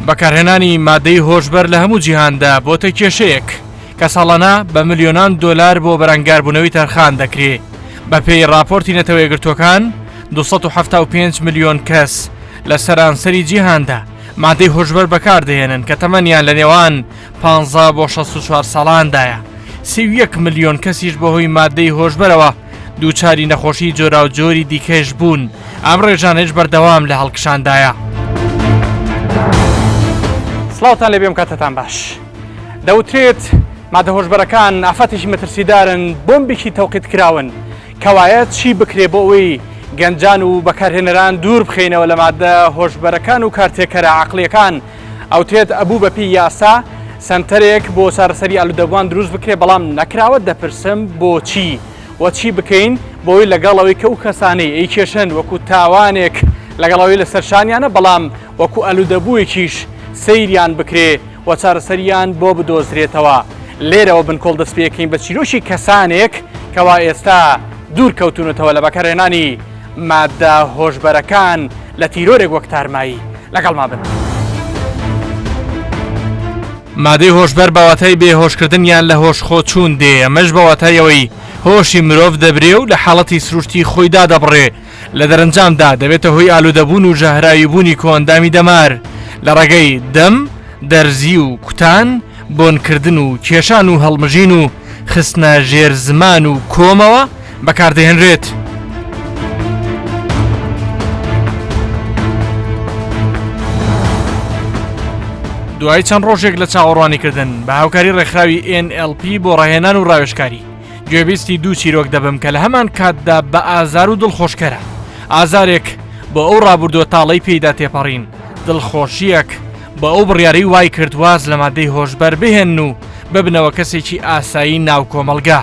بەکارهێنانی مادەی هۆشبەر لە هەموو جیهاندا بۆتە کێشەیەک کە ساڵانە بە ملیۆنان دۆلار بۆ بەرەنگاربوونەوەی تەرخان دەکرێت. بە پێی راپۆرتی نەتەوە یەکگرتووەکان 275 ملیۆن کەس لە سەرانسەری جیهاندا مادەی هۆشبەر بەکاردەهێنن کە تەمەنیان لە نێوان 15 بۆ 64 ساڵاندایە. 31 ملیۆن کەسیش بەهۆی مادەی هۆشبەرەوە دووچاری نەخۆشی جۆرا و جۆری دیکەش بوون. ئەم ڕێژانەش بەردەوام لە هەڵکشاندایە. سڵاوتان لێبێم کاتتان باش. دەوترێت مادە هۆشبەرەکان ئافەتێکی مەترسیدارن، بۆمبێکی تەوقیت کراون کەوایە چی بکرێ بۆ ئەوەی گەنجان و بەکارهێنەران دوور بخینەوە لە مادە هۆشبەرەکان و کارتێکەرە عەقڵیەکان. ئەوترێت ئەبوو بەپی یاسا سنتەرێک بۆ چارەسەری ئالوودەبووان دروست بکرێ، بەڵام نەکراوە. دەپرسم بۆچی وەچی بکەین بۆی لەگەڵەوەی کە و کەسانەی ئەیکێشن وەکو تاوانێک لەگەڵەوەی لەسەرشانیانە، بەڵام وەکو ئالوودەبوویەکیش سەیریان بکرێ و چارەسەریان بۆ بدۆزرێتەوە. لێرەوە بنکۆڵ دەست پێکەین بە چیرۆشی کەسانێک کەوا ئێستا دوور کەوتونەتەوە لە بەکارهێنانی مادە هۆشبەرەکان لە تیرۆرێک وەک تارمایی. لەگەڵما بن. مادەی هۆشبەر بەواتای بێهۆشکردنیان لە هۆشخۆ چوون دێ، ئەمەش بەواتایەوەی هۆشی مرۆڤ دەبرێ و لە حاڵەتی سروشتی خۆیدا دەبڕێ. لە دەرەنجامدا دەبێتە هۆی ئالوودەبوون و ژەهراویبوونی کۆندامی دەمار لە ڕێگەی دەم، دەرزی و کوتان، بۆنکردن و کێشان و هەڵمژین و خستنە ژێر زمان و کۆمەوە بەکاردەهێنرێت. دوای چەند ڕۆژێک لە چاوەڕوانیکردن بە هاوکاری ڕێکخراوی NLP بۆ ڕاهێنان و ڕاوێژکاری، گوێبیستی دوو چیرۆک دەبم کە لە هەمان کاتدا بە ئازار و دڵخۆشکەرە. ئازارێک بۆ ئەو ڕابردووە تاڵەی پێیدا تێپەڕین، دڵخۆشیەک بە ئەو بڕیاری وای کرد واز لە مادەی هۆشبەر بهێن و ببنەوە کەسێکی ئاسایی ناو کۆمەلگا.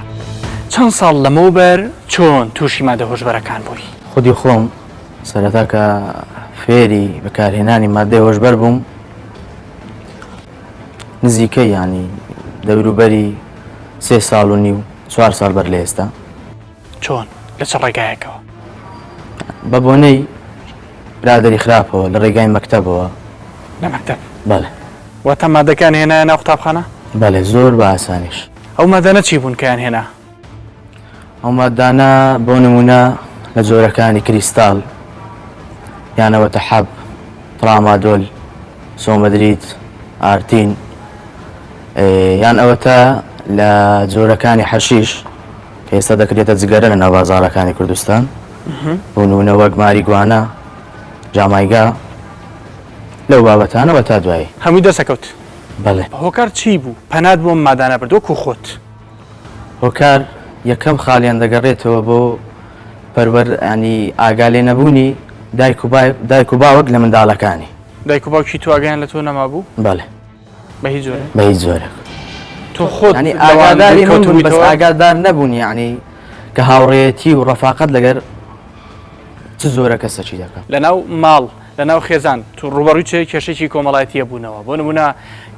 چەند ساڵ لەمەوبەر چۆن تووشی مادە هۆشبەرەکان بووی؟ خودی خۆم سەرەتا کە فێری بەکارهێنانی مادەی هۆشبەر بووم، نزیکە ینی دەوروبەری 3 ساڵ و نیو 4 ساڵ بەر لە ئێستا. چۆن لە چ ڕێگایەکەوە؟ بە بۆنەی برادری خراپەوە لە ڕێگای مەکتەبەوە. لە مەکتەب؟ بەڵێ. واتە مادەکان هێنایە ناو قوتابخانە؟ بەڵێ، زۆر بە ئاسانیش. ئەو مادانە چی بوون کەیان هێنا؟ ئەو مادانە بۆ نمونە لە جۆرەکانی کریستاڵ یانەوەتە حەب، ترامادۆل، سۆمەدریت، ئارتین، یان ئەوەتە لە جۆرەکانی حەشیش کە ئێستا دەکرێتە جگەرە لە ناو بازاڕەکانی کوردستان، بۆ نمونە وەک ماریگوانە، جامایگا، لەو بابەتانەوە تا دوایی هەمووی دەسەکەوت. بەڵێ. هۆکار چی بوو؟ پەنات بۆ مادانە بردووە و خۆت؟ هۆکار یەکەم خاڵیان دەگەڕێتەوە بۆ پەروەر ینی ئاگالێ نەبوونی دایک و باوەک لە منداڵەکانی. دایک و باوکی تو ئاگیان لە تۆ نەمابوو؟ بەڵێ. بە هیچ جۆرە؟ بە هیچ جۆرێک. تۆ خۆت ینی ئاگاداری من بوون، بەس ئاگادار نەبوون، یعنی کە هاوڕێیەتی و ڕەفاقەت لەگەر چ زۆرە کەسەچی دەکەم. لەناو ماڵ، لەناو خێزان تو ڕوبەڕووی چه کێشەی کۆمەڵایەتیە بوونەوە، بۆ نمونە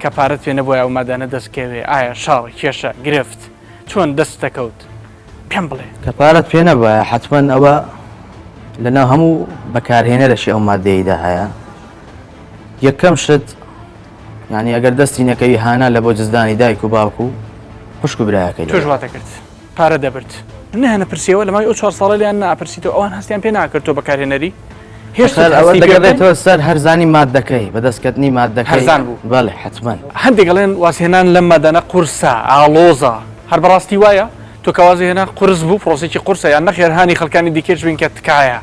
کە پارەت پێ نەبووە ئەو مادانە دەستکەوێ، ئایا شاڕ، کێشە، گرفت، چۆن دەست دەکەوت؟ پێم بڵێ. کە پارەت پێ نەبووە حتمەن ئەوە لەناو هەموو بەکارهێنەرەشی ئەو مادەیەدا هەیە. یەکەم شت ینی ئەگەر دەستی نەکەوی هانا لە بۆ جزدانی دایک و باوک و خوشک و برایەکەی. تۆ ژواتە کرد، پارە دەبرد، نەهێنە پرسیەوە لەمای ئەو 4 ساڵە لیان ناپرسیتەوە، ئەوان هەستیان پێ ناکرد تۆ بەکارهێنەری؟ ئەوە دەگەڕێتەوە سەر هەرزانی مادەکەی، بەدەستکردنی مادەکەی. هەرزان بوو؟ بەڵێ حتمەن. هەندێک گەڵێن واسهێنان لەم مادانە قورسە، ئاڵۆزە، هەر بەڕاستی وایە؟ تۆ کە وازی هێنا قورس بوو، پرۆسێکی قورسە، یان نەخێرهانی خەڵکانی دیکەش بین کە تکایە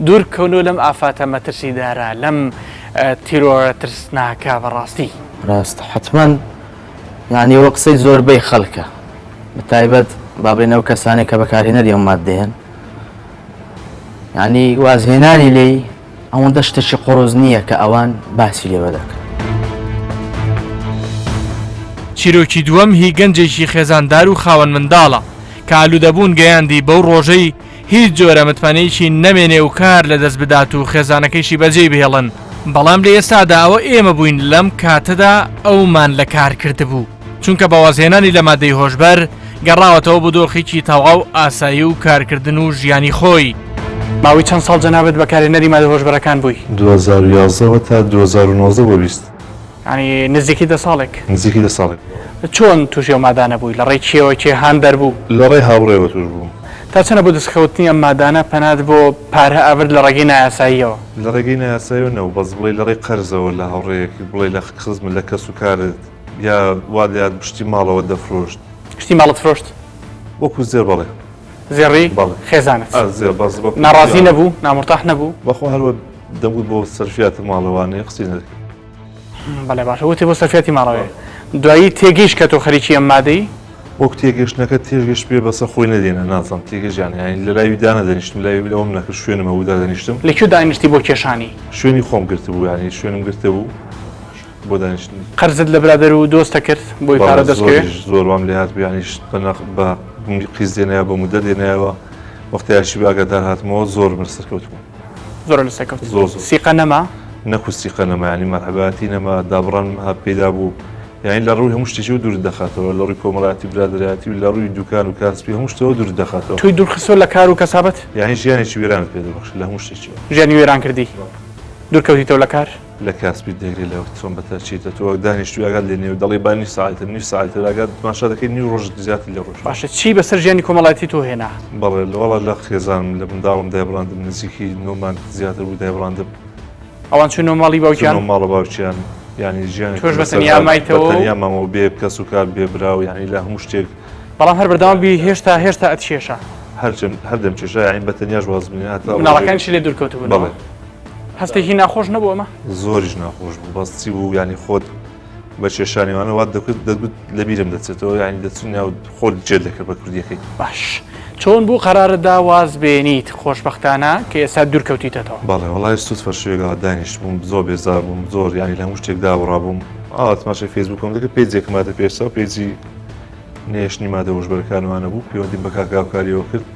دوور کەونەوە لەم ئافاتە مەترسیدارە، لەم تیرۆرە ترسناکە بەڕاستی؟ ڕاست حتمەن، یعنی ئەوە قسەی زۆربەی خەڵکە، بەتایبەت بابڕێنەوە کەسانێک کە بەکارهێنەری ئەم مادەیەن، یعنی وازهێنانی لێی ئەوەندە شتێکی قۆڕۆز نییە کە ئەوان باسی لێوە دەکەن. چیرۆکی دووەم هی گەنجێکی خێزاندار و خاوەن منداڵە کە ئالوودەبوون گەیاندی بەو ڕۆژەی هیچ جۆرە متمانەیەکی نەمێنێ و کار لە دەست بدات و خێزانەکەیشی بەجێ بهێڵن. بەڵام لە ئێستادا ئەوە ئێمە بووین لەم کاتەدا ئەومان لە کار کرد بوو، چونکە بەوازهێنانی لە مادەی هۆشبەر گەڕاوەتەوە بۆ دۆخێکی تەواو ئاسایی و کارکردن و ژیانی خۆی. ماوەی چەند ساڵ جەنابەت بەکارهێنەری مادە هۆشبەرەکان بووی؟ 2011 تا 2019 بۆ 20. ینی نزیکی 10 ساڵێک نزیکی 10 ساڵێک چۆن تووشێ و مادانە بووی لە ڕێی کێوە کێ هاان دەربوو لە ڕێی هاوڕێوە توش بووم تا چەنە بۆ دەستکەوتنی ئەم مادانە پەنات بۆ پارە ئەورد لە ڕێگەی نایاساییەوە لە ڕێگەی نایاساییەوە بەس بڵێ لە ڕێی قەرزەوە لە هاوڕێیەکی بڵێ لە خزم لە کەس و کارت یا وا لات پشتی ماڵەوە دەفرۆشت شتی ماڵت فرۆشت وەکو زێر بڵێ زێڕی بەڵێ. خێزانت زێر بەس ناڕازی نەبوو نامڕتاح نەبوو بەخۆ هەروە دەمگوت بۆ سەرفیات ماڵەوانەیە قسەی نەکرد بەڵێ باشە وتی بۆ سەرفەتی ماڵەوەی دوایی تێگەیشت کە تۆ خەریکی ئەم مادەی وەک تێگەشتنەکە تێگەشت پێ بەسە خۆی نەدێنە نازانم تێگەژیان ینی لە لای دانە دەنیشتم لای ئەوم نەکرد شوێنمە ودا دەنیشتم لەکوێ دانیشتی بۆ کێشانی شوێنی خۆم گرت بوو ینی شوێنم گرتە بوو بۆ دانیشتن قەرزت لە برادەر و دۆستە کرد بۆی پارە دەستکەوێت زۆر وام لێ هات بیانیش بە قیز دێنەیە بە مودە دێنایەوە وەختیاشی باگەدار هاتمەوە زۆر مرسەرکەوتبوو زۆر لە سەکەوت زۆر سیقە نەما نەکوستی قەنەمە ینی مەرحەباتی نەما دابڕان ها پێدا بوو یعنی لە ڕووی هەموو شتێکی دوور دەخاتەوە لە ڕووی کۆمەڵاتی برادایەتی و لە ڕووی دوکان و کاسبی هەموو شتەوە دوور دەخاتەوە توی دوورخستۆ لە کار و کەسابەت یعنی ژیانێکی وێرانت پێ دەبەخش لە هەموو شتێکی ژیانی وێران کردی دوورکەوتیتەوە لە کار لە کاسبی دەگری لە چۆن بەتە چیتە تۆ دانیشتوی ئاگات لێ نێو دەڵی با نی ساعتە نی ساعتە ئاگات ماشا دەکەی نی ڕۆژ زیاتر لە ڕۆژ باشە چی بەسەر ژیانی کۆمەڵاتی تۆ هێنا بەڵێ لەوەڵا لە خێزانم لە منداڵم دایبڕاندم نزیکی نۆمان زیاتر بوو دایبڕاندم ئەوان چونە ماڵی باوکیان ماڵە باوچیان ینی ژیان تۆش بەتەنیا مایتەوە تەنیا مامەوە بێ کەس و کار بێ براو ینی لە هەموو شتێک بەڵام هەر بەردەوام بی هێشتا ئەتشێشە هەردەم چێشە ینی بەتەنیاش وازبنی هاتە مناڵەکانشی لێ دوورکەوت بوون بەڵێ هەستێکی ناخۆش نەبوو ئەمە زۆریش ناخۆش بوو بەس چی بوو ینی خۆت بە کێشانیوانە وات دەگوت لە بیرم دەچێتەوە ینی دەچون و خۆت جێت دەکرد بە کوردیەکەی باش چۆن بوو قەرارەتدا واز بێنیت خۆشبەختانە کە ئێستا دوورکەوتیتەوە بەڵێ وڵای سوود فەرشوێگا دانیشت بووم زۆر بێزار بووم زۆر ینی لە هەموو شتێک داوەڕابووم تماشای فێسبووکم دەکرد پێیجێکم مادە پێشەوە پێیجی نێشتنی مادە هۆشبەرەکانوانە بوو پەیوەندیم بە کاکاوکاریەوە کرد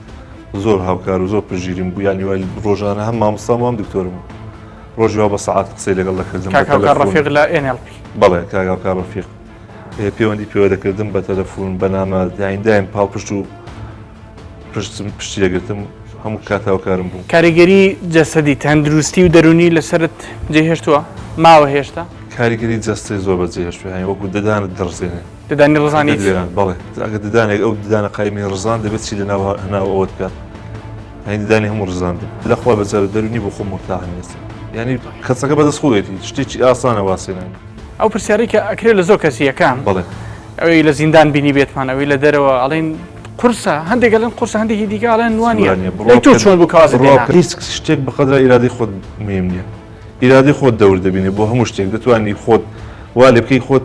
زۆر هاوکار و زۆر پرژیریم بوو ینی وای ڕۆژانە هەم مامۆستام و هەم دکتۆرم ڕۆژی وا بە سەعات قسەی لەگەڵ دەکردم کاکاوکار ڕەفیق لە NLP بەڵێ کاکاوکار ڕەفیق پەیوەندی پێوە دەکردم بە تەلەفۆن بەنامە دایم پاڵپشت و پشتی دەگرتم هەموو کاتاوکارم بوو کاریگەری جەسەدی تەندروستی و دەرونی لەسرت جێهێشتووە ماوە هێشتا کاریگەری جەستی زۆر بەجێهێشت ینی وەکو ددانت دەڕزێنێ ددانی ڕزانی بەڵێ ئەگە ددانێک ئەو ددانە قایمی ڕزان دەبێت چی لە ناو ئەوت بکات هەین ددانی هەموو ڕزاندم لەخوا بەجار دەرونی بۆ خۆم مرتاحێنێت ینی کەسەکە بەدەستخۆڵێتی شتێکی ئاسانە واسێنانی ئەو پرسیاری کە ئەکرێت لە زۆر کەسیەکان بەڵێ ئەوەی لە زیندان بینی بێتمان ئەوەی لە دەرەوە ئەڵێن قورسە هەندێک گەڵێن قورسە هەندێکی دیکە ئەڵێن نوانیە تۆ چۆن بوو کەوازت هێنا هیچ شتێک بەقەدرا ئیرادەی خۆت مهم نییە ئیرادەی خۆت دەور دەبینێ بۆ هەموو شتێک دەتوانانی خۆت وا لێ بکەی خۆت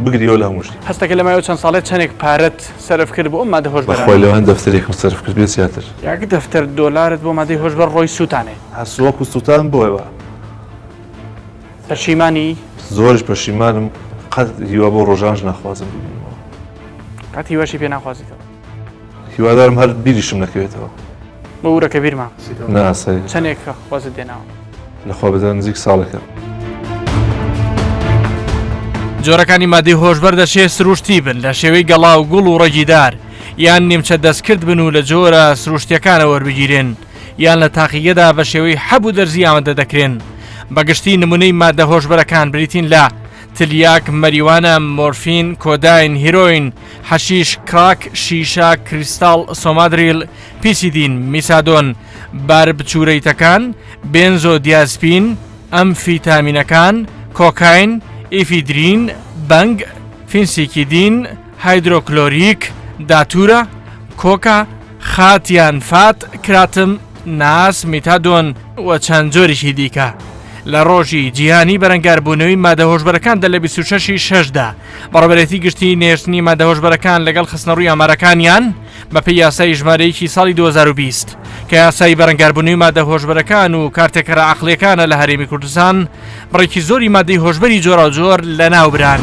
بگریەوە لە هەموو شتێک هەستەکە لەمایەوە چەند ساڵێت چەندێک پارەت سەرف کرد بۆ ئەم مادە هۆشبەر بەخۆی لەوان دەفتەرێکم سەرف کرد بێت زیاتر یاکە دەفتەر دۆلارت بۆ مادەی هۆشبەر ڕۆی سووتانێ هەسووەک و سووتان بۆیەوە پەشیمانی زۆرش پەشیمانم قەت هیوا بۆ ڕۆژانش ناخوازم ببینەوە کات هیواشی پێ ناخوازیتەوە هیوادارم هەر بیریشم نەکەوێتەوە بە ورەکە بیرمان ناسای چەندێکە خوازت دێناوە لەخوا بەزان نزیک ساڵێکە جۆرەکانی مادەی هۆشبەر دەشێت سروشتی بن لە شێوەی گەڵا و گوڵ و ڕەگیدار یان نیمچە دەستکرد بن و لە جۆرە سروشتیەکانە وەربگیرن یان لە تاقیەدا بە شێوەی حەبوو دەرزی ئامادە دەکرێن بەگشتی نمونەی مادە هۆشبەرەکان بریتین لە تلیاک مەریوانە مۆرفین کۆداین هیرۆین حەشیش کراک شیشا کریستاڵ سۆمادریل پیسیدین میسادۆن باربچوورەیتەکان بێنزۆ دیازپین ئەم فیتامینەکان کۆکاین ئیفیدرین بەنگ فینسیکیدین هایدرۆکلۆریک داتورە کۆکا خاتیان فات کراتم ناس میتادۆن و چەند جۆریشی دیکە لە ڕۆژی جیهانی بەرەنگاربوونەوەی مادە هۆشبەرەکاندا لە 26 شەشدا بەڕێوەبەرەتی گشتی نێشتنی مادە هۆشبەرەکان لەگەڵ خستنەڕووی ئامارەکانیان بەپێی یاسای ژمارەیەکی ساڵی 2020 کە یاسای بەرەنگاربوونەوەی مادە هۆشبەرەکان و کارتێکەرە عەقڵیەکانە لە هەرێمی کوردستان بڕێکی زۆری مادەی هۆشبەری جۆراوجۆر لەناوبران.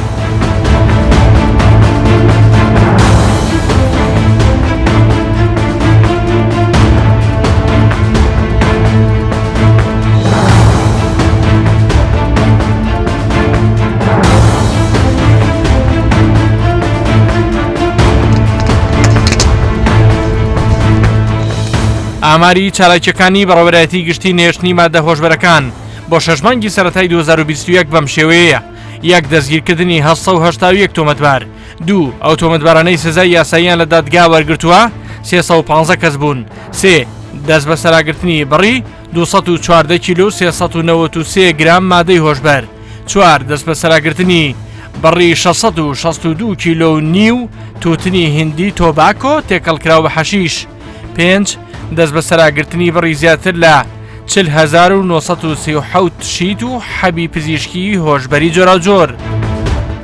ئاماری چالاکیەکانی بەڕێوەبەرەتی گشتی نێشتنی مادە هۆشبەرەکان بۆ 6 مانگی سەرەتای 2021 بەم شێوەیە یەک دەستگیرکردنی 1970 تۆمەتبار، 2 ئەو تۆمەتبارانەی سزای یاساییان لە دادگا وەرگرتووە 315 کەس بوون، 3 دەست بە سەراگرتنی بڕی 214 کیلو 393 گرام مادەی هۆشبەر، 4 دەست بە سەراگرتنی بڕی 662 کیلۆ نیو تووتنی هندی تۆباکۆ تێکەڵکراو بە حەشیش، 5 دەست بە سەراگرتنی بڕی زیاتر لە 40937 شیت و حەبی پزیشکی هۆشبەری جۆراوجۆر.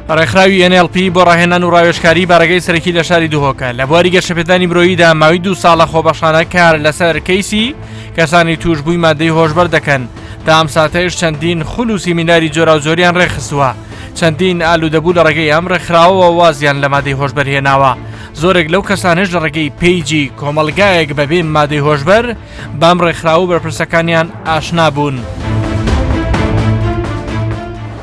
ڕێکخراوی NLP بۆ ڕاهێنان و ڕاوێژکاری بارگەی سەرەکی لە شاری دوهۆکە لە بواری گەشەپێدانی مرۆییدا ماوەی 2 ساڵە خۆبەخشانە کار لەسەر کەیسی کەسانی توشبووی مادەی هۆشبەر دەکەن تا ئەم ساتەیەش چەندین خول و سیمیناری جۆراوجۆریان ڕێخستووە، چەندین ئالوودەبوو لە ڕێگەی ئەم ڕێکخراوەوە وازیان لە مادەی هۆشبەر هێناوە. زۆرێک لەو کەسانش لە ڕێگەی پیجی کۆمەڵگایەک بەبێ مادەی هۆشبەر بەم ڕێکخراو و بەرپرسەکانیان ئاشنا بوون.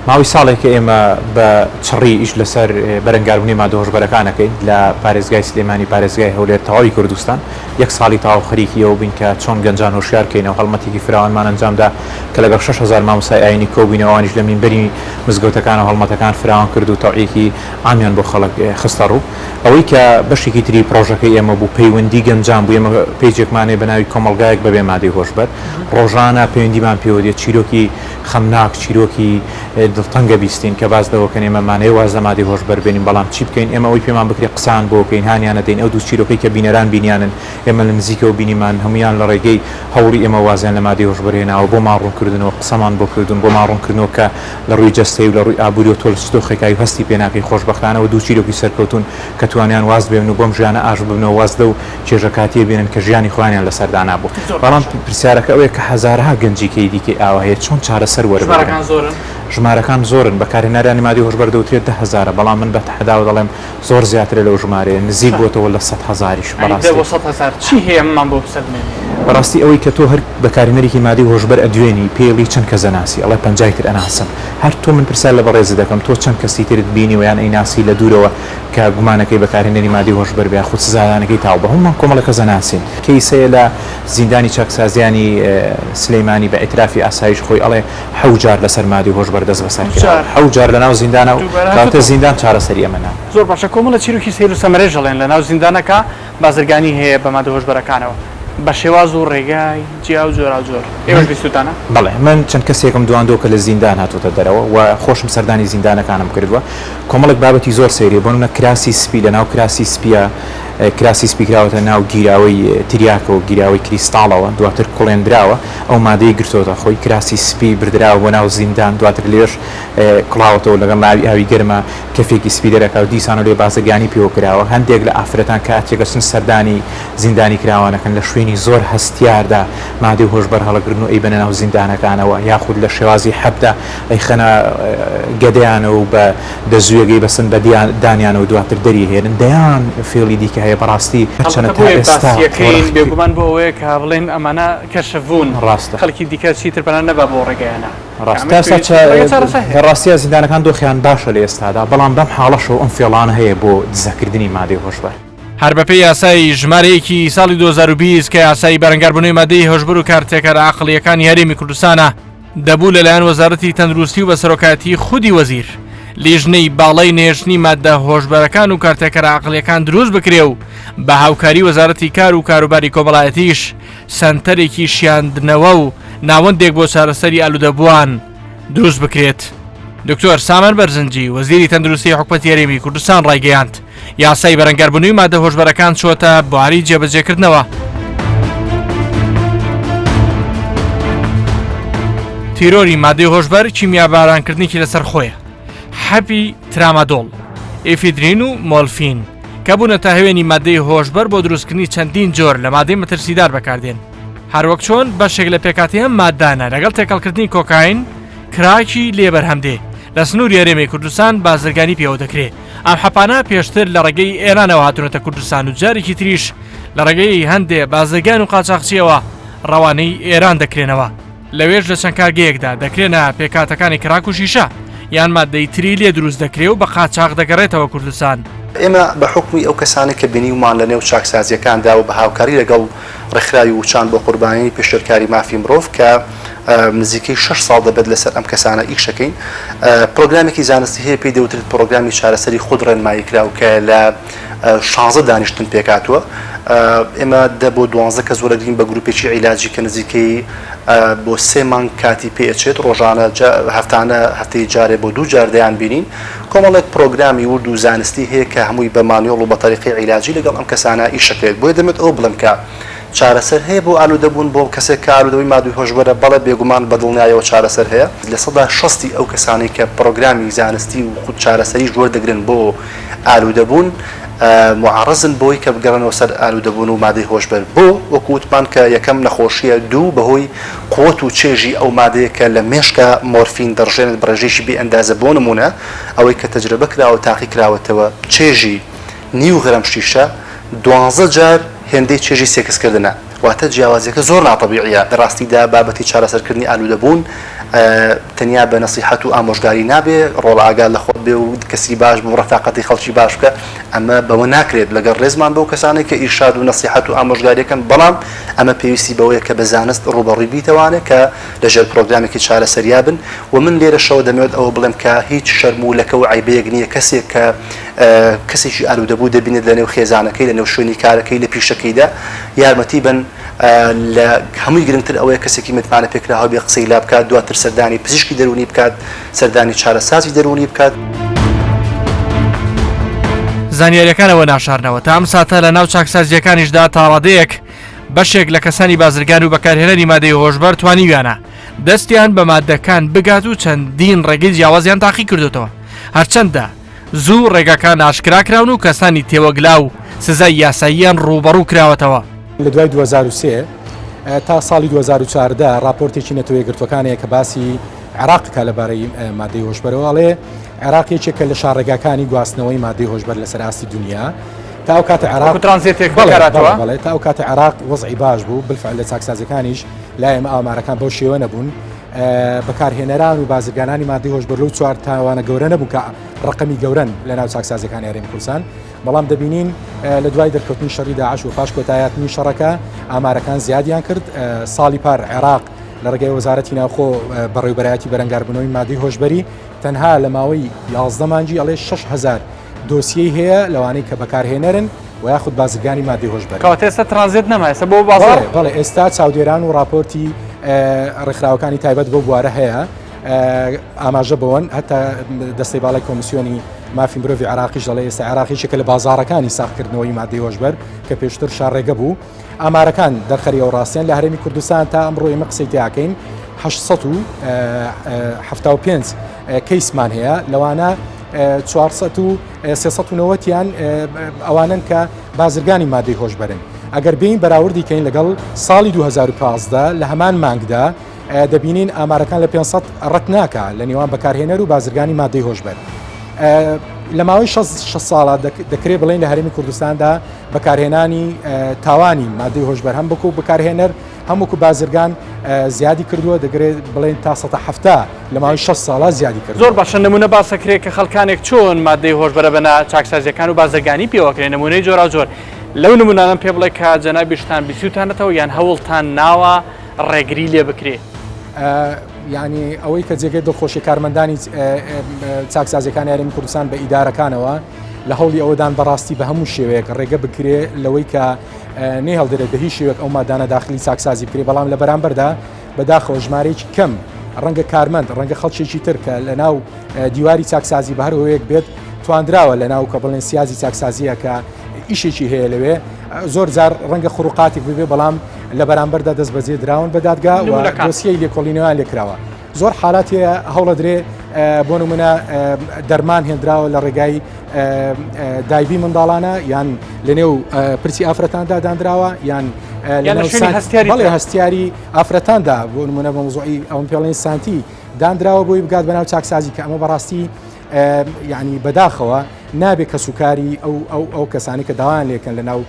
ماوەی ساڵێکە ئێمە بە چڕی ئیش لەسەر بەرەنگاربوونی مادە هۆشبەرەکانەکەین لە پارێزگای سلێمانی پارێزگای هەولێر تەواوی کوردستان، یەک ساڵی تاو خەریکی ئەوە بین کە چۆن گەنجان هۆشیارکەینەوە هەڵمەتێکی فراوانمان ئەنجامدا کە لەگەڵ 6,000 مامۆستای ئاینی کۆبوونەوەوانیش لە مینبەری مزگەوتەکان و هەڵمەتەکان فراوان کرد و تەوعیەکی عامیان بۆ خەڵک خستە ڕوو. ئەوەی کە بەشێکی تری پرۆژەکەی ئێمە بوو پەیوەندی گەنجان بوو، ئێمە پێیجێکمانێ بە ناوی کۆمەڵگایەک بەبێ مادەی هۆشبەر، ڕۆژانە پەیوەندیمان پێوە دێت چیرۆکی خەمناک، چیرۆکی دڵتەنگە بیستین کە باز دەوەکەن ئێمە مانەیە واز لە مادەی هۆشبەر بێنین، بەڵام چی بکەین ئێمە ئەوی پێمان بکرێ قسان بۆ بکەین هانیانە دەین ئەو دوو چیرۆکەی کە بینەران بینیانن ئێمە لە نزیکەوە بینیمان هەمویان لە ڕێگەی هەوڵی ئێمە وازیان لە مادەی هۆشبەر هێناوە بۆ ماڕوونکردنەوە قسەمان بۆ کردن بۆ ماڕوونکردنەوە کە لە ڕووی جەستەی و لە ڕووی ئابووری و تۆلستۆخێکایی و هەستی پێناکەی خۆشبەختانەوە دوو چیرۆکی سەرکەوتون کە توانیان واز بێن و بۆم ژیانە ئاش ببنەوە وازدە و چێژەکاتیە بێنن کە ژیانی خۆیانیان لەسەردانا بوو. بەڵام پرسیارەکە ئەوەیە کە هەزارها گەنجیکەی دیکەی ئاوا هەیە چۆن چارەسەر وەربگرن؟ ژمارەکان زۆرن، بەکارهێنەرانی مادەی هۆشبەر دەوترێت 10,000، بەڵام من بە تەحەداوە دەڵێم زۆر زیاترە لەو ژمارەیە، نزیک بۆتەوە لە 100,000ش. چی هەیە من بۆ بسەلمێنێ؟ بەڕاستی ئەوەی کە تۆ هەر بەکارهێنەرێکی مادەی هۆشبەر ئەدوێنی پێڵی چەند کەس ئەناسی ئەڵێ 50 تر ئەناسم، هەر تۆ من پرسیار لە بەڕێزە دەکەم تۆ چەند کەسی ترت بینی و یان ئەیناسی لە دوورەوە کە گومانەکەی بەکارهێنەری مادەی هۆشبەر بێ خود سزادانەکەی تاو بە هەمومان کۆمەڵە کەس ئەناسین. کەیسەیە لە زیندانی چاکسازیانی سلەیمانی بە ئیترافی ئاسایش خۆی ئەڵێ 7 جار لەسەر مادەی هۆشبەر دەست بەسەر کرد، 7 جار لە ناو زیندانە و کاتە زیندان چارەسەری ئەمەنا. زۆر باشە، کۆمەڵە چیرۆکی سەیر و سەمەرێ ژەڵێن لە ناو زیندانەکە بازرگانی هەیە بە مادە هۆشبەرەکانەوە بە شێواز و ڕێگای جیا و جۆراوجۆر. ئێوەش بیستوتانە؟ بەڵێ من چەند کەسێکم دواندۆ کە لە زیندان هاتوتە دەرەوە و خۆشم سەردانی زیندانەکانم کردووە. کۆمەڵک بابەتی زۆر سەیری بۆ منە کراسی سپی لە ناو کراسی سپیە، کراسی سپیکراوەتە ناو گیراوەی تریاکە و گیراوەی کریستاڵەوە، دواتر کوڵێندراوە ئەو مادەی گرتۆتە خۆی کراسی سپی بردراوە بۆ ناو زیندان، دواتر لێش کڵاوەتەوە لەگەڵ ناوی ئاوی گەرمە کەفێکی سپی دەرەکە و دیسان و لێ بازرگانی پێوە کراوە. هەندێک لە ئافرەتان کاتێکە چن سەردانی زیندانی کراوانەکەن لە شوێنی زۆر هەستیاردا مادەی هۆشبەر هەڵەگرن و ئەی بەنە ناو زیندانەکانەوە، یاخود لە شێوازی حەبدا ئەی خەنە گەدەیانە و بە دەزوێگەی بەسن بە دانیانە و دواتر دەری هێنن دەیان فێڵی دیکە هەیە. بەڕاستی ئێستاەکەین بێگومان بۆ ئەوەیە کە بڵێن ئەمانە کەشەڤون ڕاستە خەڵکی دیکە چیتر پەنان نەبا بۆ ڕێگەیانە. ڕاستیە زیندانەکان دۆخیان باشە لە ئێستادا، بەڵام بەم حاڵەشەوە ئەم فێڵانە هەیە بۆ دزەکردنی مادەی هۆشبەر. هەر بەپێی یاسای ژمارەیەکی ساڵی 2020 کە یاسای بەرەنگاربوونەوەی مادەی هۆشبەر و کارتێکەرە عەقڵیەکانی هەرێمی کوردستانە دەبوو لەلایەن وەزارەتی تەندروستی و بەسەرۆکایەتی خودی وەزیر لیژنەی باڵای نێژنی مادە هۆشبەرەکان و کارتێکەرە عەقڵیەکان دروست بکرێ و بە هاوکاری وەزارەتی کار و کاروباری کۆمەڵایەتیش سەنتەرێکی شیاندنەوە و ناوەندێک بۆ چارەسەری ئالوودەبووان دروست بکرێت. دکتۆر سامان بەرزنجی وەزیری تەندروستی حکومەتی هەرێمی کوردستان ڕایگەیاند یاسای بەرەنگاربوونەوەی مادە هۆشبەرەکان چۆتە بواری جێبەجێکردنەوە. تیرۆری مادەی هۆشبەر کیمیابارانکردنێکی لەسەر خۆیە، حەپی ترامادۆڵ، ئێفیدرین و مۆلفین کە بوونە تا هەوێنی مادەی هۆشبەر بۆ دروستکردنی چەندین جۆر لە مادەی مەترسیدار بەکاردێن. هەروەک چۆن بەشێک لە پێکاتی ئەم مادانە لەگەڵ تێکەڵکردنی کۆکاین کراکی لێبەرهەمدێ لە سنووری هەرێمی کوردستان بازرگانی پێوە دەکرێت. ئەم حەپانە پێشتر لە ڕێگەی ئێرانەوە هاتوونەتە کوردستان و جارێکی تریش لە ڕێگەی هەندێ بازرگان و قاچاقچیەوە ڕەوانەی ئێران دەکرێنەوە. لەوێش لە چەند کارگەیەکدا دەکرێنە پێکاتەکانی کراک و شیشە یان مادەی تری لێ دروست دەکرێت و بە قاچاق دەگەڕێتەوە کوردستان. ئێمە بە حکمی ئەو کەسانی کە بینی ومان لە نێو چاکسازیەکاندا و بە هاوکاری لەگەڵ ڕێکخراوی وچان بۆ قوربانی پێشێرکاری مافی مرۆڤ کە نزیکەی 6 ساڵ دەبێت لەسەر ئەم کەسانە ئیشەکەین. پرۆگرامێکی زانستی هەیە پێی دەوترێت پرۆگرامی چارەسەری خود ڕێنمایی کراو کە لە 16 دانیشتن پێکاتوە. ئێمە بۆ 12 کە زۆرەگرین بە گروپێکی عیلاجی کە نزیکەی بۆ 3 مانگ کاتی پێچێت ڕۆژانە هەفتەی جارێ بۆ 2 جار دەیان بینین. کۆمەڵێک پرۆگرامی ورد و زانستی هەیە کە هەمووی بە مانیۆڵ و بە تەریقی عیلاجی لەگەڵ ئەم کەسانە ئیشەکرێت. بۆیە دەمێت ئەو بڵم کە چارەسەر هەیە بۆ ئالوودەبوون بۆ کەسێک کە ئالوودەوەی مادووی هۆشبەرە بەڵێ بێگومان بەدڵنیایەوە چارەسەر هەیە. لە 60 ئەو کەسانی کە پرۆگرامی زانستی و خود چارەسەری وەردەگرن بۆ ئالوودەبوون معارزن بۆی کە بگەڕنەوە سەر ئالوودەبوون و مادەی هۆشبەر بۆ وەکووتمان کە یەکەم نەخۆشیە دوو بەهۆی قوت و چێژی ئەو مادەیە کە لە مێشکە مۆرفین دەڕژێنێت بڕێژێکی بێ ئەندازە بۆ نمونە ئەوەی کە تەجربە کراوە تاقی کراوەتەوە چێژی 9 غرام شیشە 12 جار هێندەی چێژی سێکسکردنە واتە جیاوازیەکە زۆر ناتەبیعیە. لەڕاستیدا بابەتی چارەسەرکردنی ئالوودەبوون تەنیا بە نەسیحەت و ئامۆژگاری نابێ ڕۆڵ ئاگال لە خۆت بێ و کەسی باش بۆ ڕەفاقەتی خەڵکی باش بکە ئەمە بەوە ناکرێت لەگەڵ ڕێزمان بەو کەسانێک کە ئیرشاد و نەسیحەت و ئامۆژگاریەکەن بەڵام ئەمە پێویستی بەوەیە کە بە زانست ڕوبەڕووی بیتەوانێت کە لەژێر پرۆگرامێکی چارەسەریا بن و من لێرە شەوە دەمەوێت ئەوە بڵێم کە هیچ شەرموولەکە و عیبەیەک نییە کەسێک کە کەسێکی ئالوودەبوو دەبینێت لە نێو خێزانەکەی لە نێو شوێنی کارەکەی لە پیشەکەیدا یارمەتی بن لە هەمووی گرنگتر ئەوەیە کەسێکی متمانە پێکراوە بێ قسەی لا بکات دواتر سەردانی پزیشکی دەرونی بکات سەردانی چارەسازی دەرونی بکات. زانیاریەکانەوە ناشارنەوە تا ئەم ساتە لە ناو چاکسازیەکانیشدا تاڕادەیەک بەشێک لە کەسانی بازرگان و بەکارهێنەری مادەی هۆشبەر توانیویانە دەستیان بە مادەکان بگات و چەندین ڕێگەی جیاوازیان تاقی کردوتەوە هەرچەندە زوو ڕێگەکان ئاشکراکراون و کەسانی تێوەگلا و سزای یاساییان ڕوبەڕوو کراوەتەوە. لە دوای 2023 تا ساڵی 2014 راپۆرتێکی نەتەوەی گرتوەکانەیە کە باسی عێراق لەبارەی مادەی هۆشبەرەوەڵێ عێراقێکێکە لە شارڕێگاکانی گواستنەوەی مادەی هۆشبەر لەسەر ئاستی دنیا تا ئەو کاتە عێراق ترانزیتێک بەکاراتەوە بەڵێ تا ئەو کاتە عێراق وەزعی باش بوو بالفعل لە چاکسازەکانیش لای ئێمە ئامارەکان بەو شێوە نەبوون بەکارهێنەران و بازرگانانی مادەی هۆشبەر لەو 4 تاوانە گەورە نەبوو کە ڕقمی گەورن لە ناو چاکسازەکانی هەرێمی کوردستان بەڵام دەبینین لە دوای دەرکەوتنی شەڕی داعش و پاش کۆتاییاتنی شەڕەکە ئامارەکان زیادیان کرد. ساڵی پار عێراق لە ڕێگەی وەزارەتی ناوخۆ بەڕێوەبەرایەتی بەرەنگاربوونەوەی مادەی هۆشبەری تەنها لە ماوەی 11 مانگی ئەڵێ 6000 دۆسیەی هەیە لەوانەی کە بەکارهێنەرن و یاخود بازرگانی مادەی هۆشبەر. کەواتە ئێستا ترانزیت نەما ئێستا بۆ بازاڕ بەڵێ ئێستا چاودێران و راپۆرتی ڕێکخراوەکانی تایبەت بۆ بوارە هەیە ئاماژە بەوەن هەتا دەستەی باڵای کۆمیسیۆنی مافی مرۆڤی عراقیش دەڵێ ئێستا عراقیشێکە لە بازارەکانی ساختکردنەوەی مادەی هۆشبەر کە پێشتر شارڕێگە بوو ئامارەکان دەرخەری ئەو ڕاستیان لە هەرێمی کوردستان تا ئەمڕۆ ئێمە قسەی تیاکەین 875 کەیسمان هەیە لەوانە 390یان ئەوانن کە بازرگانی مادەی هۆشبەرن. ئەگەر بین بەراوردی کەین لەگەڵ ساڵی 2015 لە هەمان مانگدا دەبینین ئامارەکان لە 500 ڕەت ناکە لە نێوان بەکارهێنەر و بازرگانی مادەی هۆشبەر. لە ماوەی 6 ساڵە دەکرێت بڵێن لە هەرێمی کوردستاندا بەکارهێنانی تاوانی مادەی هۆشبەر هەم بکو بەکارهێنەر هەمووکو بازرگان زیادی کردووە دەگرێت بڵێن تا 170 لە ماوەی 6 ساڵە زیادی کرد. زۆر باشە نمونە باسەکرێت کە خەڵکانێک چۆن مادەی هۆشبەرە بەنا چاکسازیەکان و بازرگانی پێوەکرێن نمونەی جۆرا زۆر لەو نمونانم پێ بڵێ کە جەنابیشتان بیستانەتەوە یان هەوڵتان ناوە ڕێگری لێ بکرێ. یعنی ئەوەی کە جێگەی دڵخۆشی کارمەندانی چاکسازیەکانی هەرێمی کوردستان بە ئیدارەکانەوە لە هەوڵی ئەوەدان بەڕاستی بە هەموو شێوەیەک ڕێگە بکرێ لەوەی کە نێ هەڵدرێت بە هیچ شێوەیەک ئەو مادانە داخلی چاکسازی بکرێ بەڵام لە بەرامبەردا بەداخەوە ژمارەیەکی کەم ڕەنگە کارمەند ڕەنگە خەڵکێکی تر کە لە ناو دیواری چاکسازی بە هەروەیەک بێت توانراوە لە ناو کە بڵێن سیازی چاکسازیە کە ئیشێکی هەیە لەوێ زۆر جار ڕەنگە خروقاتێک ببێ بەڵام لە بەرامبەردا دەست بەجێ دراون بە دادگا و دۆسیەی لێکۆڵینەوەیان لێکراوە. زۆر حالات هەیە هەوڵە درێ بۆ نمونە دەرمان هێنراوە لە ڕێگای دایبی منداڵانە یان لە نێو پرسی ئافرەتاندا دانراوە یان بەڵێ هەستیاری ئافرەتاندا بۆ نمونە بە موزوعی ئەوم پێڵێن سانتی دانراوە بۆی بگات بەناو چاکسازی کە ئەمە بەڕاستی یعنی بەداخەوە نابێت کە سوکاری ئەو کەسانی کە داوایان لێکن لە ناو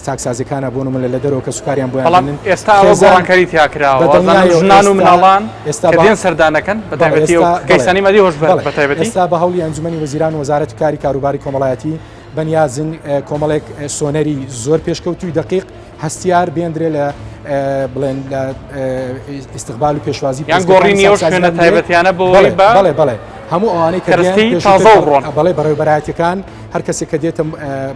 چاکسازیەکانە بۆ نمونە لە دەرەوە کە سوکاریان بۆیان ئێستا گۆڕانکاری تیاکراوە ژنان و مناڵان ئێستا سەردانەکەن بەتایبەتی کەیسانی مادەی هۆشبەر بەتایبەتی ئێستا بە هەوڵی ئەنجومەنی وەزیران و وەزارەتی کاری کاروباری کۆمەڵایەتی بەنیازن کۆمەڵێک سۆنەری زۆر پێشکەوتوی دقیق هەستیار بێندرێ لە بڵێن لە ئیستقبال و پێشوازی یان گۆڕینی ئەو شوێنە تایبەتیانە بۆی بەڵێ هەموو ئەوانەی بەڵێ بەڕێوبەرایەتەکان هەر کەسێک کە دێتە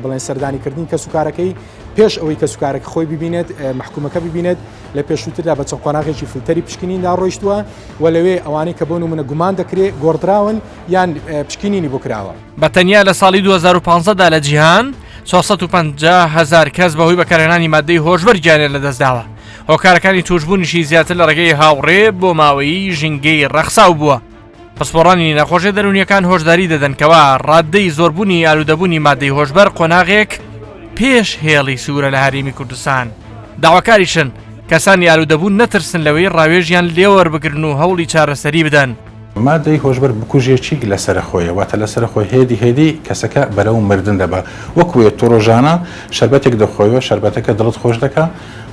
بڵێن سەردانیکردنی کە سوکارەکەی پێش ئەوەی کە سوکارێک خۆی ببینێت محکومەکە ببینێت لە پێشووتردا بە چەند قۆناغێکی فلتەری پشکنیندا ڕۆیشتووە و لەوێ ئەوانەی کە بۆ نمونە گومان دەکرێت گۆڕدراون یان پشکنینی بۆ کراوە. بە تەنیا لە ساڵی 2015دا لە جیهان 450,000 کەس بەهۆی بەکارهێنانی مادەی هۆشبەر گیانێت لەدەستداوە. هۆکارەکانی توشبوونیشی زیاتر لە ڕێگەی هاوڕێ بۆ ماوەی ژینگەی ڕەخساو بووە. پسپۆڕانی نەخۆشیە دەرونیەکان هۆشداری دەدەنکەوە ڕاددەی زۆربوونی ئالوودەبوونی مادەی هۆشبەر قۆناغێک پێش هێڵی سوورە لە هەرێمی کوردستان. داواکاریشن کەسانی ئالوودەبوون نەترسن لەوەی ڕاوێژیان لێوەربگرن و هەوڵی چارەسەری بدەن. مادەی هۆشبەر بکوژێکی لەسرە خۆیە واتە لەسرە خۆی هێدی کەسەکە بەرەو مردن دەبا وەکوێت تۆڕۆژانە شەربەتێک دەخۆیەوە شەربەتەکە دڵت خۆش دەکە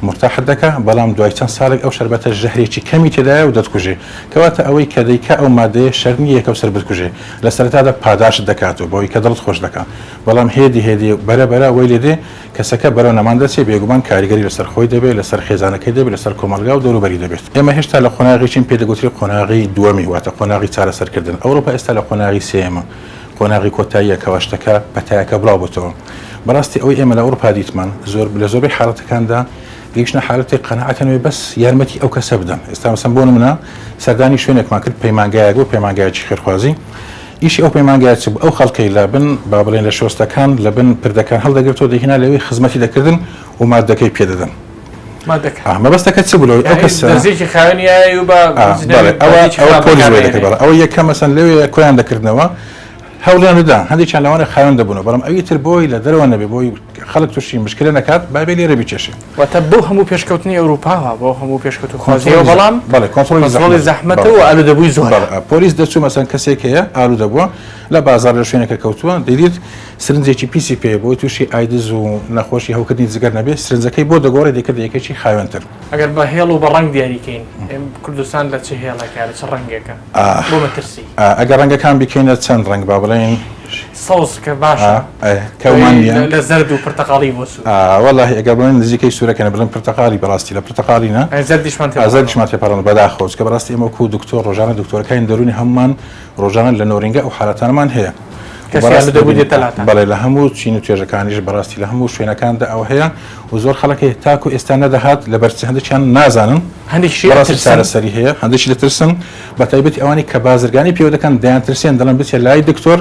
مرتاحت دەکە بەڵام دوای چەند ساڵێک ئەو شەربەتە ژەهرێکی کەمی تێدایە و دەتکوژێ کەواتە ئەوەی کە دەیکە ئەو مادەیە شەرنی یەکە سەر بتکوژێ لە سەرەتادا پاداش دەکاتەوە بۆی کە دڵت خۆش دەکات بەڵام هێدی بەرە وەی لێدێ کەسەکە بەرەو نەمان دەچێت بێگومان کاریگەری لەسەر خۆی دەبێت لەسەر خێزانەکەی دەبێت لەسەر کۆمەلگا و دەوروبەری دەبێت ئێمە هێشتا لە قۆناغێکین پێدەگوتری قۆناغی دووەمی واتە قۆناغی چارەسەرکردن ئەوروپا ئێستا لە قۆناغی سێمە قۆناغی کۆتاییە کەواشتەکە بەتایەکە بڵاو بۆتەوە بەڕاستی ئەوەی ئێمە لە ئەوروپا دیتمان لە زۆربەی حاڵەتەکاندا گەیشتە حالەتێک قەنەعەتەوەی بەس یارمەتی ئەو کەسە بدەن ئێستا مەسەڵەن بۆ نمونە سەردانی شوێنێکمان کرد پەیمانگایەک بۆ پەیمانگایەکی خێرخوازی ئیشی ئەو پەیمانگایە چ ئەو خەڵکەی لە بن با بڵێن لە شۆستەکان لە بن پردەکان هەڵدەگرێتەوە دەهێنا لەوەی خزمەتی دەکردن و مادەکەی پێدەدەن مەبەستەکە چ بوو ئەو کەسە ئەوە یەکەم مەسەن لەوێ کۆیان دەکردنەوە هەوڵیان ندا هەندێکیان لەوانە خاوێن دەبوون بەڵام ئەوی تر بۆی لە دەرەوە نەبێ بۆی خەڵک تووشی مشکلە نەکات بابێ لێرە بیچێشێ واتە بۆ هەموو پێشکەوتنی ئەوروپاوە بۆ هەموو پێشکەوت خۆزیەوە بەڵام کۆنتڕۆلی زەحمەتە و ئالوودەبووی زۆر پۆلیس دەچوو مەسەن کەسێک هەیە ئالوودەبووە لە بازار لە شوێنەکە کەوتووە دەیدیت سرنجێکی پیسی پێ بۆی تووشی ئایدز و نەخۆشی هەوکردنی جگەر نەبێ سرنجەکەی بۆ دەگۆڕێ دەکرد یەکێکی خاوێنتر ئەگەر بە هێڵ و بە ڕەنگ دیاریکەین کوردستان لە چه هێڵەکە لە چ ڕەنگێکە بۆ مەترسی ئەگەر ڕەنگەکان بکەینە چەند ڕەنگ با بڵێن سەوز کە باشە کەومانە لە زەرد و پرتەقاڵی بۆ سوور وەڵاهی ئەگەر بڵێن نزیکەی سوورەکەنە بڵێن پرتەقاڵی بەڕاستی لە پرتەقاڵینە زەردیشمان تێپەڕن بەداخۆز کە بەڕاستی ئێمە وەکو دکتۆر ڕۆژانە دکتۆرەکانی دەرونی هەمومان ڕۆژانە لە نۆرینگە ئەو حالەتانمان هەیە بەڵێ لە هەموو چین و توێژەکانیش بەڕاستی لە هەموو شوێنەکاندا ئەو هەیە و زۆر خەڵکی تاکو ئێستا نەدەهات لە بەرچ هەندێکیان نازانن چارەسەری هەیە هەندێکی دەترسن بە تایبەتی ئەوانی کە بازرگانی پێوە دەکەن دەیانترسێن دەڵێن بچێ لای دکتۆر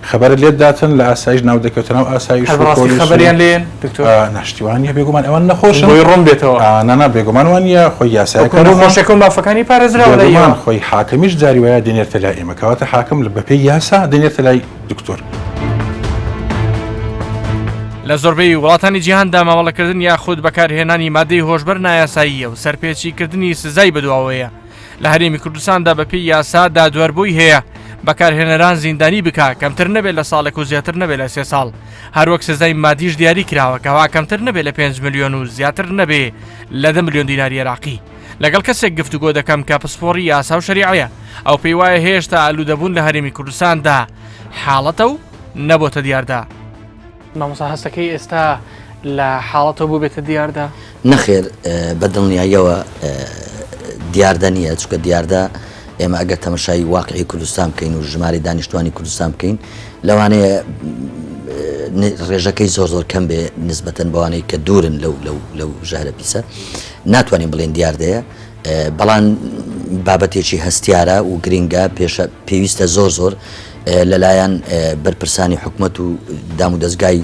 خبرت لێت داتن لە ئاسایش ناو دەکەوتنەوە ئاسایش خبریان لێن ناشتیوانیە بێگومان ئەوان نەخۆشن بۆی ڕۆم بێتەوە نانا بێگومان وانە خۆی یاساکەم بافەکانی پارێزراوە خۆی حاکمیش جاری وایە دێنێتە لای ئێمە کەواتە حاکم لە بەپێی یاسا دێنێتە لای دکتۆر لە زۆربەی وڵاتانی جیهاندا مامەڵەکردن یاخود بەکارهێنانی مادەی هۆشبەر نایاساییە و سەرپێچیکردنی سزای بەدواوەیە لە هەرێمی کوردستاندا بەپێی یاسا دادوەربووی هەیە بەکارهێنەران زیندانی بکە کەمتر نەبێت لە ساڵێک و زیاتر نەبێت لە 3 ساڵ هەروەک سزای مادیش دیاری کراوە کەوا کەمتر نەبێت لە 5 ملیۆن و زیاتر نەبێ لە 10 ملیۆن دیناری عێراقی لەگەڵ کەسێک گفتوگۆ دەکەم کە پسپۆڕی یاسا و شەریعەیە ئەو پێی وایە هێشتا ئالوودەبوون لە هەرێمی کوردستاندا حاڵەتە و نەبۆتە دیاردا مامۆستا هەستەکەی ئێستا لە حاڵەتەوە بۆ بێتە دیاردا نەخێر بەدڵنیاییەوە دیاردە نییە چکە دیاردا ئێمە ئەگەر تەمەشای واقعی کوردستان بکەین و ژماری دانیشتوانی کوردستان بکەین لەوانەیە ڕێژەکەی زۆر کەم بێ نسبەتەن بەوانەی کە دوورن لەو ژەهرە پیسە ناتوانین بڵێن دیاردەیە بەڵام بابەتێکی هەستیارە و گرینگە پێویستە زۆر لەلایەن بەرپرسانی حکومەت و دام و دەستگای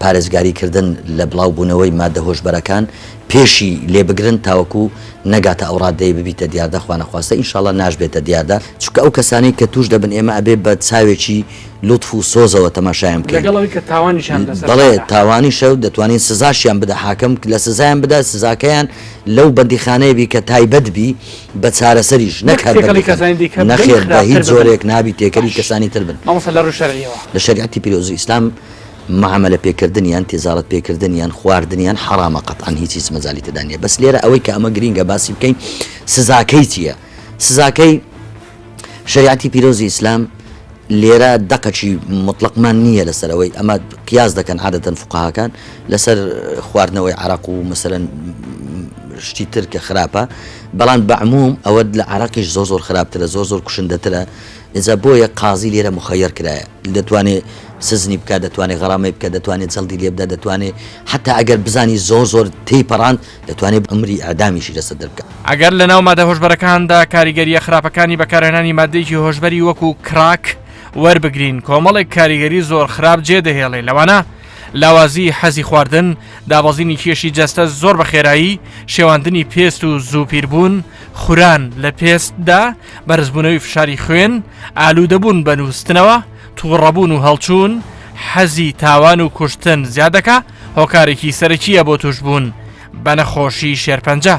پارێزگاریکردن لە بڵاو بوونەوەی مادە هۆشبەرەکان پێشی لێبگرن تاوەکو نەگاتە ئەو ڕادەیە ببیتە دیاردە خوا نەخواستە ئینشاڵڵا ناشبێتە دیاردە چونکە ئەو کەسانی کە توش دەبن ئێمە ئەبێ بە چاوێکی لوتف و سۆزەوە تەماشایان بکەین بەڵێ تاوانی شەو دەتوانین سزاشیان بدە حاکم لە سزایان بدە سزاکەیان لەو بەندیخانەیە بی کە تایبەت بی بە چارەسەریش نەخێر بە هیچ زۆرێک نابی تێکەری کەسانی تر بن لە شریعەتی پیرۆزی ئیسلام معاملە پێکردنیان تێزاڵت پێکردنیان خواردنیان حرامە قەتعاً هیچ مەجالی تێدا نیە بەس لێرە ئەوەی کە ئەمە گرینگە باسی بکەین سزاکەی چییە؟ سزاکەی شریعەتی پیرۆزی ئیسلام لێرە دەقەچی مطلقمان نییە لەسەرەوەی ئەمە قیاس دەکەن عادەتەن فقهاکان لەسەر خواردنەوەی عراق و مەسەرەن شتی تر کە خراپە بەڵام بەعموم ئەوە لە عراقیش زۆر خراپترە زۆر کوشندەترە ئێجا بۆیە قازی لێرە مخەیر کرایە دەتوانێت سزنی بکات دەتوانێت غەڕامی بکە دەتوانێت جەڵدی لێ بدە دەتوانێت حتا ئەگەر بزانی زۆر تێیپەڕاند دەتوانێت ئەمری ئەعدامیشی لەسەر دەربکات. ئەگەر لە ناو مادە هۆشبەرەکاندا کاریگەریە خراپەکانی بەکارهێنانی مادەیەکی هۆشبەری وەکو کراک وەربگرین کۆمەڵێک کاریگەری زۆر خراپ جێدەهێڵێ لەوانە لاوازی حەزی خواردن دابەزینی کێشی جەستە زۆر بە خێرایی شێواندنی پێست و زووپیربوون خوران لە پێستدا بەرزبوونەوەی فشاری خوێن ئالوودەبوون بە نووستنەوە تووڕەبوون و هەڵچوون حەزی تاوان و کوشتن زیادەکە هۆکارێکی سەرەکیە بۆ توشبوون بە نەخۆشی شێرپەنجە.